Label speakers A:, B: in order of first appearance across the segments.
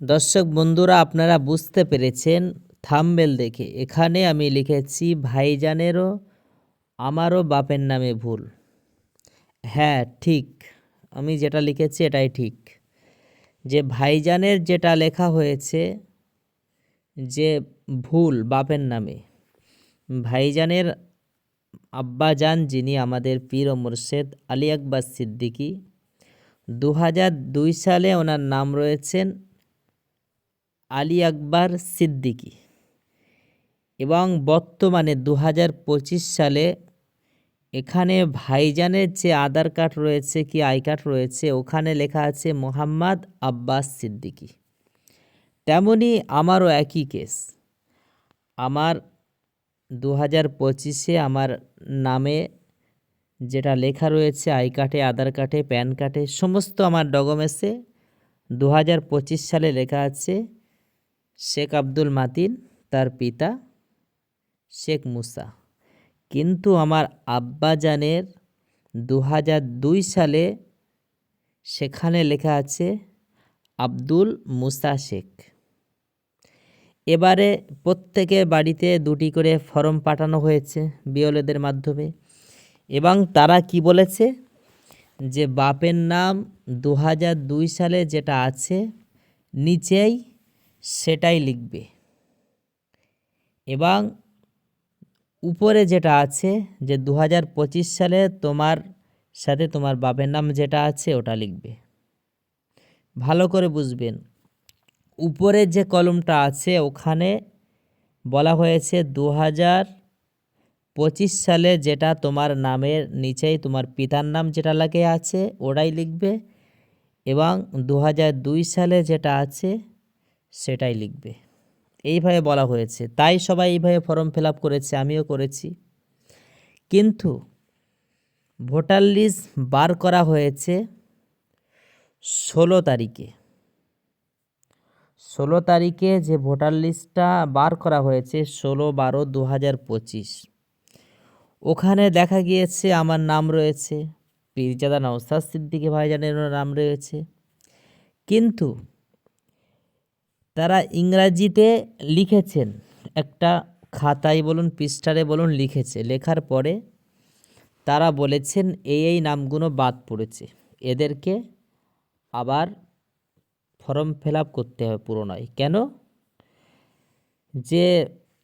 A: দর্শক বন্ধুরা, আপনারা বুঝতে পেরেছেন থাম্বনেল দেখে। এখানে আমি লিখেছি ভাইজানেরও আমারও বাপের নামে ভুল। হ্যাঁ, ঠিক, আমি যেটা লিখেছি এটাই ঠিক। যে ভাইজানের যেটা লেখা হয়েছে যে ভুল বাপের নামে, ভাইজানের আব্বাজান যিনি আমাদের পীর ও মুর্শেদ আলী আকবর সিদ্দিকী, 2002 সালে ওনার নাম রয়েছেন আলী আকবর সিদ্দিকী এবং বর্তমানে 2025 সালে এখানে ভাইজানের যে আধার কার্ড রয়েছে কি আই কার্ড রয়েছে ওখানে লেখা আছে মোহাম্মদ আব্বাস সিদ্দিকী। তেমনি আমারও একই কেস। আমার 2025-এ আমার নামে যেটা লেখা রয়েছে আই কার্ডে, আধার কার্ডে, প্যান কার্ডে, সমস্ত আমার ডকুমেন্টসে 2025 সালে লেখা আছে শেখ আব্দুল মাতিন, তার পিতা শেখ মুসা। কিন্তু আমার আব্বাজানের 2002 সালে সেখানে লেখা আছে আব্দুল মুসা শেখ। এবারে প্রত্যেকের বাড়িতে 2টি করে ফর্ম পাঠানো হয়েছে বিওলেদের মাধ্যমে এবং তারা কি বলেছে যে বাপের নাম 2002 সালে যেটা আছে নিচেই সেটাই লিখবে এবং উপরে যেটা আছে যে 2025 সালে তোমার সাথে তোমার বাপের নাম যেটা আছে ওটা লিখবে। ভালো করে বুঝবেন, উপরে যে কলমটা আছে ওখানে বলা হয়েছে 2025 সালে যেটা তোমার নামের নিচেই তোমার পিতার নাম যেটা লাগে আছে ওটাই লিখবে এবং 2002 সালে যেটা আছে সেটাই লিখবে। এইভাবে বলা হয়েছে, তাই সবাই এইভাবে ফর্ম ফিল আপ করেছে, আমিও করেছি। কিন্তু ভোটার লিস্ট বার করা হয়েছে 16 তারিখে। 16 তারিখে যে ভোটার লিস্টটা বার করা হয়েছে 16/12/2025, ওখানে দেখা গিয়েছে আমার নাম রয়েছে, পীরজাদা নওশাদ সিদ্দিকী ভাইজানের নাম রয়েছে। কিন্তু তারা ইংরাজিতে লিখেছেন, একটা খাতায় বলুন পৃষ্ঠারে বলুন লিখেছে, লেখার পরে তারা বলেছেন এই নামগুলো বাদ পড়েছে, এদেরকে আবার ফর্ম ফিল আপ করতে হবে পুরোনায়। কেন? যে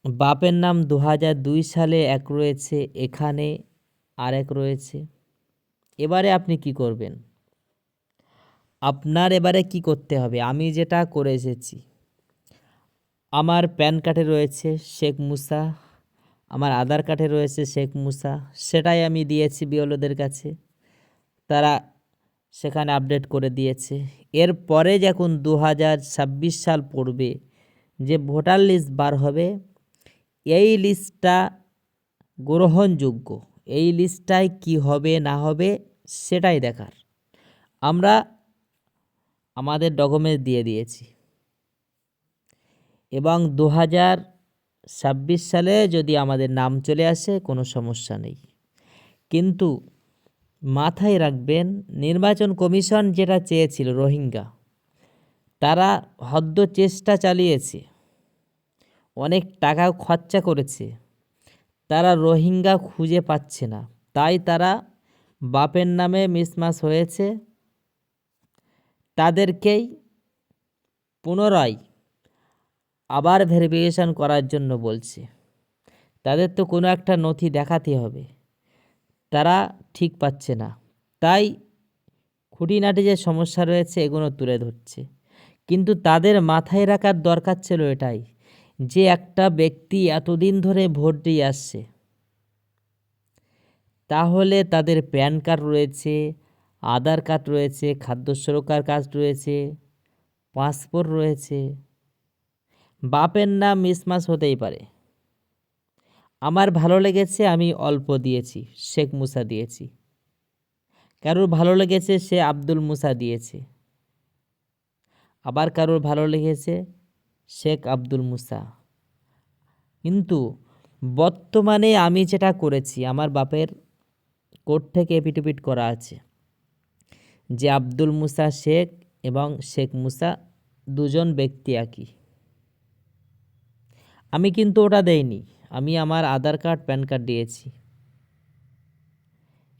A: বাপের নাম 2002 সালে এক রয়েছে, এখানে আরেক রয়েছে। এবারে আপনি কি করবেন? আপনার এবারে কি করতে হবে? আমি যেটা করে এসেছি, আমার প্যান কার্ডে রয়েছে শেখ মুসা, আমার আধার কার্ডে রয়েছে শেখ মুসা, সেটাই আমি দিয়েছি বিওলোদের কাছে, তারা সেখানে আপডেট করে দিয়েছে। এরপরে যখন 2026 সাল পড়বে, যে ভোটার লিস্ট বার হবে, এই লিস্টটা গ্রহণযোগ্য, এই লিস্টটায় কি হবে না হবে সেটাই দেখার। আমরা আমাদের ডকুমেন্ট দিয়ে দিয়েছি এবং 2026 সালে যদি আমাদের নাম চলে আসে কোনো সমস্যা নেই। কিন্তু মাথায় রাখবেন, নির্বাচন কমিশন যেটা চেয়েছিল রোহিঙ্গা, তারা হদ্দ চেষ্টা চালিয়েছে, অনেক টাকা খরচা করেছে, তারা রোহিঙ্গা খুঁজে পাচ্ছে না। তাই তারা বাপের নামে মিসমাস হয়েছে, তাদেরকেই পুনরায় আবার ভেরিফিকেশন করার জন্য বলছে। তাদের তো কোনো একটা নথি দেখাতে হবে, তারা ঠিক পাচ্ছে না, তাই খুঁটিনাটি যে সমস্যা রয়েছে এগুলো তুলে ধরছে। কিন্তু তাদের মাথায় রাখার দরকার ছিল এটাই, যে একটা ব্যক্তি এতদিন ধরে ভোট দিয়ে আসছে, তাহলে তাদের প্যান কার্ড রয়েছে, আধার কার্ড রয়েছে, খাদ্য সুরক্ষার কার্ড রয়েছে, পাসপোর্ট রয়েছে, বাপের নাম মিসমাস হতেই পারে। আমার ভালো লেগেছে আমি অল্প দিয়েছি, শেখ মুসা দিয়েছি, কারোর ভালো লেগেছে সে আব্দুল মুসা দিয়েছে, আবার কারোর ভালো লেগেছে শেখ আব্দুল মুসা। কিন্তু বর্তমানে আমি যেটা করেছি, আমার বাপের কোর্ট থেকে এপিটুপিট করা আছে যে আব্দুল মুসা শেখ এবং শেখ মুসা দুজন ব্যক্তি একই। আমি কিন্তু ওটা দেইনি, আমি আমার আধার কার্ড প্যান কার্ড দিয়েছি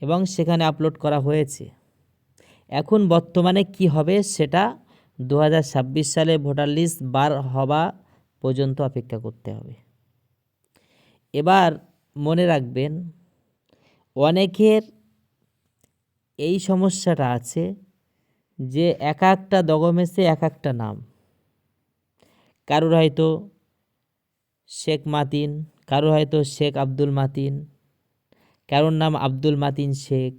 A: এবং সেখানে আপলোড করা হয়েছে। এখন বর্তমানে কি হবে সেটা 2026 সালে ভোটার লিস্ট বার হওয়া পর্যন্ত অপেক্ষা করতে হবে। এবার মনে রাখবেন, অনেকের এই সমস্যাটা আছে যে এক একটা ডকুমেন্টসে এক একটা নাম। কারোর হয়তো শেখ মাতিন, কারোর হয়তো শেখ আব্দুল মাতিন, কারোর নাম আব্দুল মাতিন শেখ।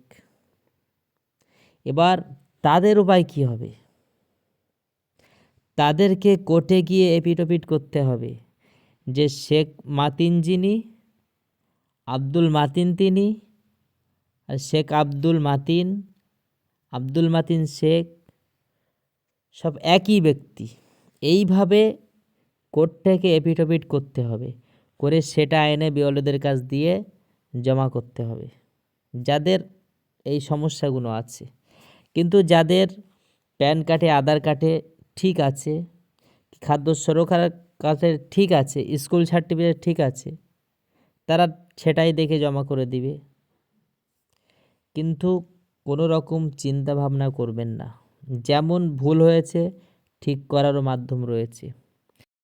A: এবার তাদের উপায় কি হবে? তাদেরকে কোর্টে গিয়ে এপিটপিট করতে হবে যে শেখ মাতিন যিনি, আব্দুল মাতিন তিনি, আর শেখ আব্দুল মাতিন শেখ সব একই ব্যক্তি। এইভাবে কোর্ট থেকে এপিটপিট করতে হবে, করে সেটা এনে বিওলোদের কাছ দিয়ে জমা করতে হবে যাদের এই সমস্যাগুলো আছে। কিন্তু যাদের প্যান কার্ডে আধার কার্ডে ঠিক আছে, খাদ্য সুরক্ষার কার্ডে ঠিক আছে, স্কুল সার্টিফিকেট ঠিক আছে, তারা সেটাই দেখে জমা করে দিবে। কিন্তু কোনো রকম চিন্তা ভাবনা করবেন না, যেমন ভুল হয়েছে ঠিক করারও মাধ্যম রয়েছে।